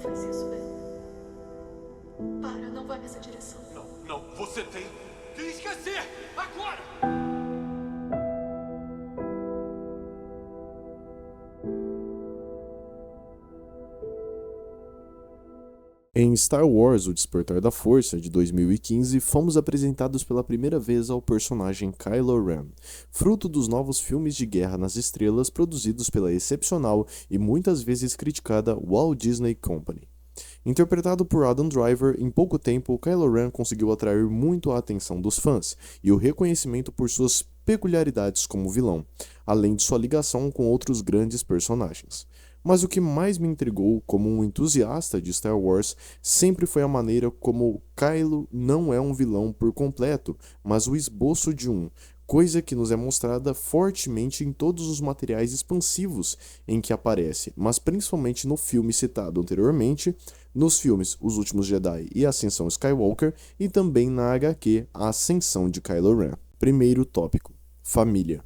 faz isso, Ben. Para, não vai nessa direção. Não, você tem que esquecer! Agora! Em Star Wars: O Despertar da Força, de 2015, fomos apresentados pela primeira vez ao personagem Kylo Ren, fruto dos novos filmes de Guerra nas Estrelas produzidos pela excepcional e muitas vezes criticada Walt Disney Company. Interpretado por Adam Driver, em pouco tempo, Kylo Ren conseguiu atrair muito a atenção dos fãs e o reconhecimento por suas peculiaridades como vilão, além de sua ligação com outros grandes personagens. Mas o que mais me intrigou como um entusiasta de Star Wars sempre foi a maneira como Kylo não é um vilão por completo, mas o esboço de um, coisa que nos é mostrada fortemente em todos os materiais expansivos em que aparece, mas principalmente no filme citado anteriormente, nos filmes Os Últimos Jedi e Ascensão Skywalker e também na HQ A Ascensão de Kylo Ren. Primeiro tópico: família.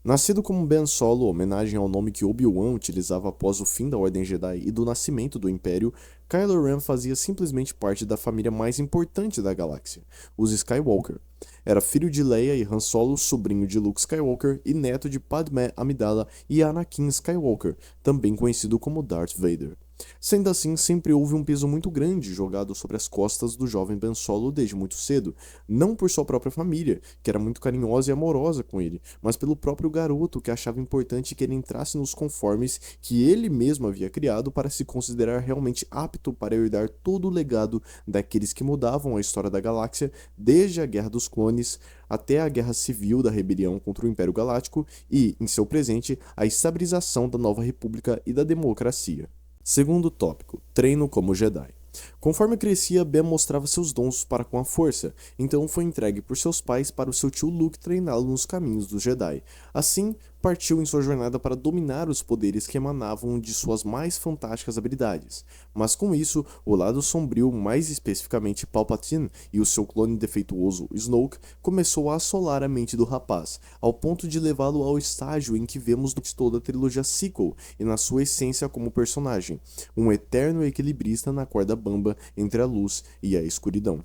Nascido como Ben Solo, homenagem ao nome que Obi-Wan utilizava após o fim da Ordem Jedi e do nascimento do Império, Kylo Ren fazia simplesmente parte da família mais importante da galáxia, os Skywalker. Era filho de Leia e Han Solo, sobrinho de Luke Skywalker e neto de Padmé Amidala e Anakin Skywalker, também conhecido como Darth Vader. Sendo assim, sempre houve um peso muito grande jogado sobre as costas do jovem Ben Solo desde muito cedo, não por sua própria família, que era muito carinhosa e amorosa com ele, mas pelo próprio garoto que achava importante que ele entrasse nos conformes que ele mesmo havia criado para se considerar realmente apto para herdar todo o legado daqueles que mudavam a história da galáxia desde a Guerra dos Clones até a Guerra Civil da Rebelião contra o Império Galáctico e, em seu presente, a estabilização da Nova República e da democracia. Segundo tópico: treino como Jedi. Conforme crescia, Ben mostrava seus dons para com a força, então foi entregue por seus pais para o seu tio Luke treiná-lo nos caminhos dos Jedi. Assim, partiu em sua jornada para dominar os poderes que emanavam de suas mais fantásticas habilidades. Mas com isso, o lado sombrio, mais especificamente Palpatine e o seu clone defeituoso Snoke, começou a assolar a mente do rapaz, ao ponto de levá-lo ao estágio em que vemos durante toda a trilogia sequel e na sua essência como personagem, um eterno equilibrista na corda bamba entre a luz e a escuridão.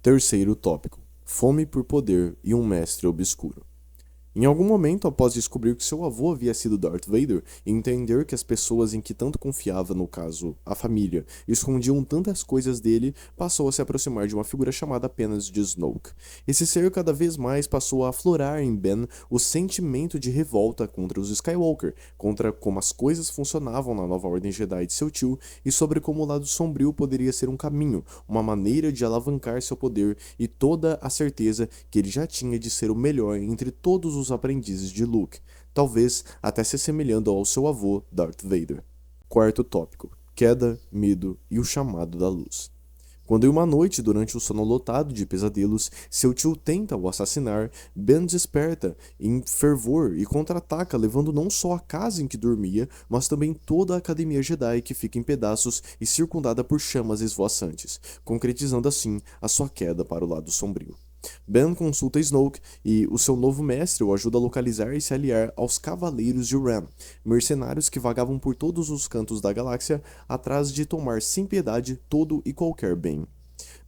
Terceiro tópico: fome por poder e um mestre obscuro. Em algum momento, após descobrir que seu avô havia sido Darth Vader e entender que as pessoas em que tanto confiava, no caso, a família, escondiam tantas coisas dele, passou a se aproximar de uma figura chamada apenas de Snoke. Esse ser cada vez mais passou a aflorar em Ben o sentimento de revolta contra os Skywalker, contra como as coisas funcionavam na nova Ordem Jedi de seu tio e sobre como o lado sombrio poderia ser um caminho, uma maneira de alavancar seu poder e toda a certeza que ele já tinha de ser o melhor entre todos os aprendizes de Luke, talvez até se assemelhando ao seu avô Darth Vader. Quarto tópico: queda, medo e o chamado da luz. Quando em uma noite, durante o sono lotado de pesadelos, seu tio tenta o assassinar, Ben desperta em fervor e contra-ataca, levando não só a casa em que dormia, mas também toda a Academia Jedi, que fica em pedaços e circundada por chamas esvoaçantes, concretizando assim a sua queda para o lado sombrio. Ben consulta Snoke e o seu novo mestre o ajuda a localizar e se aliar aos Cavaleiros de Ren, mercenários que vagavam por todos os cantos da galáxia atrás de tomar sem piedade todo e qualquer bem.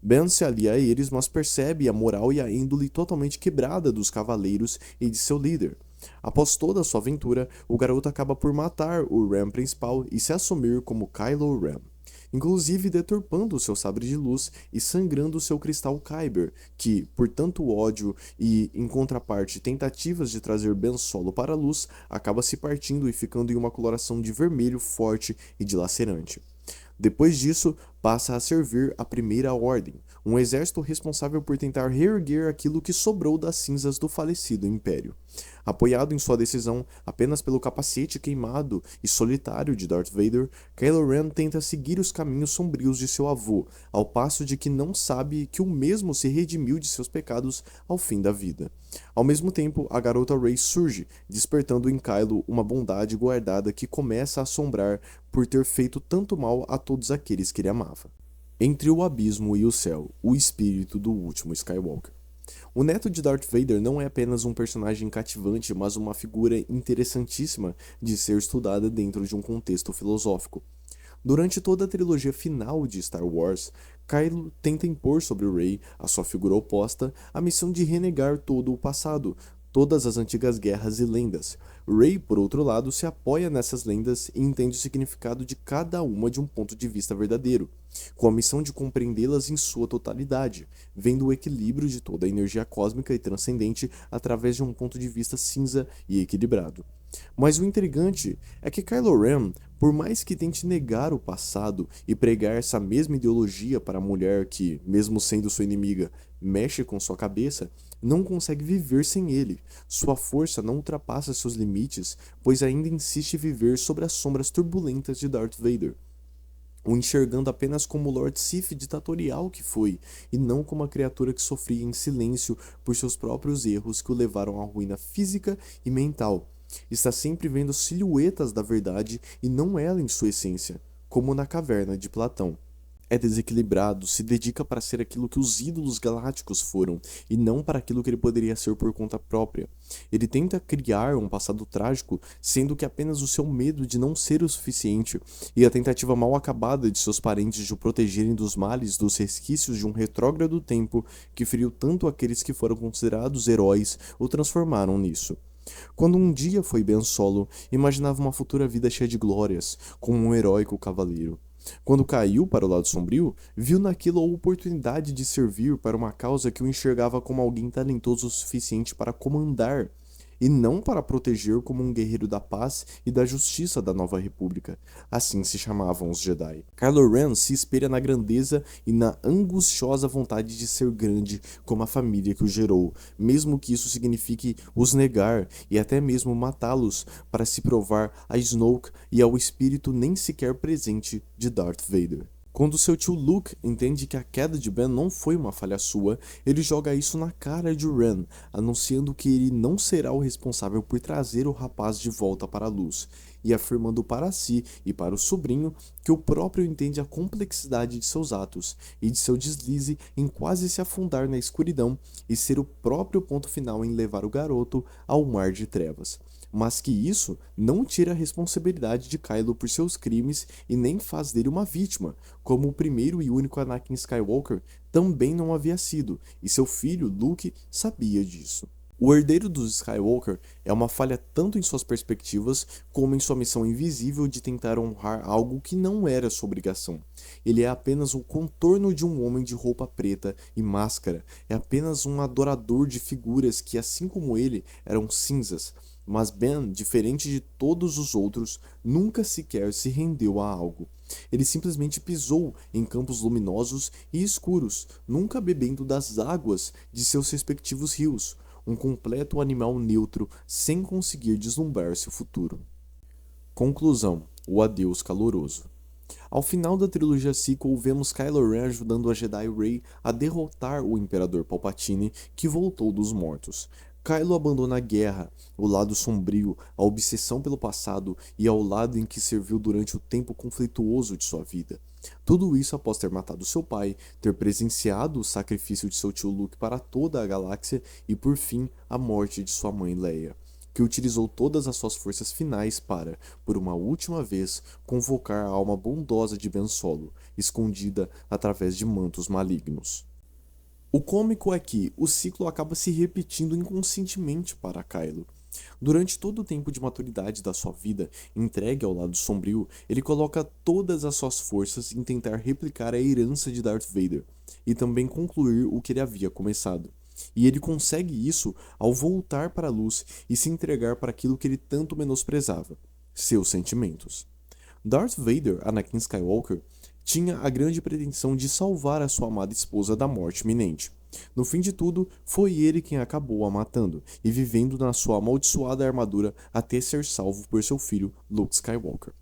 Ben se alia a eles, mas percebe a moral e a índole totalmente quebrada dos Cavaleiros e de seu líder. Após toda a sua aventura, o garoto acaba por matar o Ren principal e se assumir como Kylo Ren, inclusive deturpando seu sabre de luz e sangrando seu cristal Kyber, que, por tanto ódio e, em contraparte, tentativas de trazer Ben Solo para a luz, acaba se partindo e ficando em uma coloração de vermelho forte e dilacerante. Depois disso, passa a servir a Primeira Ordem, um exército responsável por tentar reerguer aquilo que sobrou das cinzas do falecido Império. Apoiado em sua decisão apenas pelo capacete queimado e solitário de Darth Vader, Kylo Ren tenta seguir os caminhos sombrios de seu avô, ao passo de que não sabe que o mesmo se redimiu de seus pecados ao fim da vida. Ao mesmo tempo, a garota Rey surge, despertando em Kylo uma bondade guardada que começa a assombrar por ter feito tanto mal a todos aqueles que ele amava. Entre o abismo e o céu, o espírito do último Skywalker. O neto de Darth Vader não é apenas um personagem cativante, mas uma figura interessantíssima de ser estudada dentro de um contexto filosófico. Durante toda a trilogia final de Star Wars, Kylo tenta impor sobre Rey, a sua figura oposta, a missão de renegar todo o passado, todas as antigas guerras e lendas. Rey, por outro lado, se apoia nessas lendas e entende o significado de cada uma de um ponto de vista verdadeiro, com a missão de compreendê-las em sua totalidade, vendo o equilíbrio de toda a energia cósmica e transcendente através de um ponto de vista cinza e equilibrado. Mas o intrigante é que Kylo Ren, por mais que tente negar o passado e pregar essa mesma ideologia para a mulher que, mesmo sendo sua inimiga, mexe com sua cabeça, não consegue viver sem ele. Sua força não ultrapassa seus limites, pois ainda insiste em viver sobre as sombras turbulentas de Darth Vader, o enxergando apenas como o Lord Sith ditatorial que foi, e não como a criatura que sofria em silêncio por seus próprios erros que o levaram à ruína física e mental. Está sempre vendo silhuetas da verdade e não ela em sua essência, como na caverna de Platão. É desequilibrado, se dedica para ser aquilo que os ídolos galácticos foram, e não para aquilo que ele poderia ser por conta própria. Ele tenta criar um passado trágico, sendo que apenas o seu medo de não ser o suficiente, e a tentativa mal acabada de seus parentes de o protegerem dos males dos resquícios de um retrógrado tempo que feriu tanto aqueles que foram considerados heróis o transformaram nisso. Quando um dia foi Ben Solo, imaginava uma futura vida cheia de glórias, como um heróico cavaleiro. Quando caiu para o lado sombrio, viu naquilo a oportunidade de servir para uma causa que o enxergava como alguém talentoso o suficiente para comandar, e não para proteger como um guerreiro da paz e da justiça da Nova República. Assim se chamavam os Jedi. Kylo Ren se espelha na grandeza e na angustiosa vontade de ser grande como a família que o gerou, mesmo que isso signifique os negar e até mesmo matá-los para se provar a Snoke e ao espírito nem sequer presente de Darth Vader. Quando seu tio Luke entende que a queda de Ben não foi uma falha sua, ele joga isso na cara de Ren, anunciando que ele não será o responsável por trazer o rapaz de volta para a luz, e afirmando para si e para o sobrinho que o próprio entende a complexidade de seus atos e de seu deslize em quase se afundar na escuridão e ser o próprio ponto final em levar o garoto ao mar de trevas. Mas que isso não tira a responsabilidade de Kylo por seus crimes e nem faz dele uma vítima, como o primeiro e único Anakin Skywalker também não havia sido, e seu filho, Luke, sabia disso. O herdeiro dos Skywalker é uma falha tanto em suas perspectivas como em sua missão invisível de tentar honrar algo que não era sua obrigação. Ele é apenas o contorno de um homem de roupa preta e máscara, é apenas um adorador de figuras que, assim como ele, eram cinzas. Mas Ben, diferente de todos os outros, nunca sequer se rendeu a algo. Ele simplesmente pisou em campos luminosos e escuros, nunca bebendo das águas de seus respectivos rios, um completo animal neutro sem conseguir deslumbrar seu futuro. Conclusão: o adeus caloroso. Ao final da trilogia sequel, vemos Kylo Ren ajudando a Jedi Rey a derrotar o Imperador Palpatine, que voltou dos mortos. Kylo abandona a guerra, o lado sombrio, a obsessão pelo passado e ao lado em que serviu durante o tempo conflituoso de sua vida. Tudo isso após ter matado seu pai, ter presenciado o sacrifício de seu tio Luke para toda a galáxia e, por fim, a morte de sua mãe Leia, que utilizou todas as suas forças finais para, por uma última vez, convocar a alma bondosa de Ben Solo, escondida através de mantos malignos. O cômico é que o ciclo acaba se repetindo inconscientemente para Kylo. Durante todo o tempo de maturidade da sua vida, entregue ao lado sombrio, ele coloca todas as suas forças em tentar replicar a herança de Darth Vader, e também concluir o que ele havia começado. E ele consegue isso ao voltar para a luz e se entregar para aquilo que ele tanto menosprezava, seus sentimentos. Darth Vader, Anakin Skywalker, tinha a grande pretensão de salvar a sua amada esposa da morte iminente. No fim de tudo, foi ele quem acabou a matando, e vivendo na sua amaldiçoada armadura até ser salvo por seu filho, Luke Skywalker.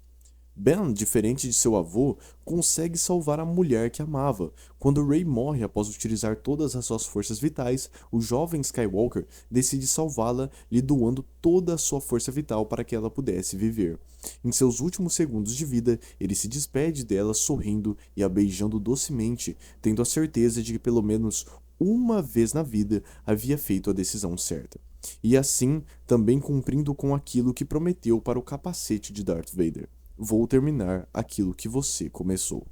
Ben, diferente de seu avô, consegue salvar a mulher que amava. Quando Rey morre após utilizar todas as suas forças vitais, o jovem Skywalker decide salvá-la, lhe doando toda a sua força vital para que ela pudesse viver. Em seus últimos segundos de vida, ele se despede dela sorrindo e a beijando docemente, tendo a certeza de que pelo menos uma vez na vida havia feito a decisão certa. E assim, também cumprindo com aquilo que prometeu para o capacete de Darth Vader. vou terminar aquilo que você começou.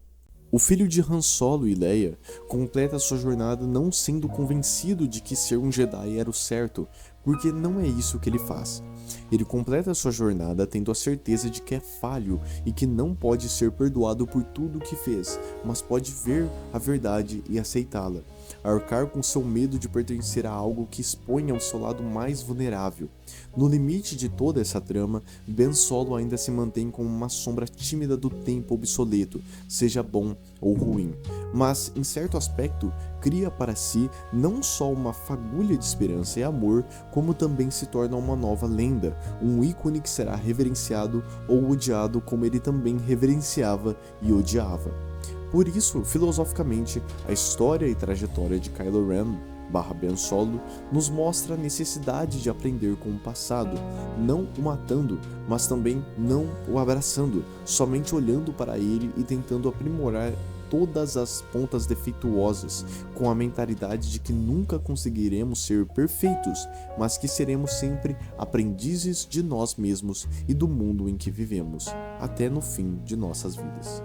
O filho de Han Solo e Leia completa sua jornada não sendo convencido de que ser um Jedi era o certo, porque não é isso que ele faz. Ele completa sua jornada tendo a certeza de que é falho e que não pode ser perdoado por tudo o que fez, mas pode ver a verdade e aceitá-la, arcar com seu medo de pertencer a algo que exponha o seu lado mais vulnerável. No limite de toda essa trama, Ben Solo ainda se mantém como uma sombra tímida do tempo obsoleto, seja bom ou ruim, mas, em certo aspecto, cria para si não só uma fagulha de esperança e amor, como também se torna uma nova lenda, um ícone que será reverenciado ou odiado como ele também reverenciava e odiava. Por isso, filosoficamente, a história e trajetória de Kylo Ren Ben Solo nos mostra a necessidade de aprender com o passado, não o matando, mas também não o abraçando, somente olhando para ele e tentando aprimorar todas as pontas defeituosas, com a mentalidade de que nunca conseguiremos ser perfeitos, mas que seremos sempre aprendizes de nós mesmos e do mundo em que vivemos, até no fim de nossas vidas.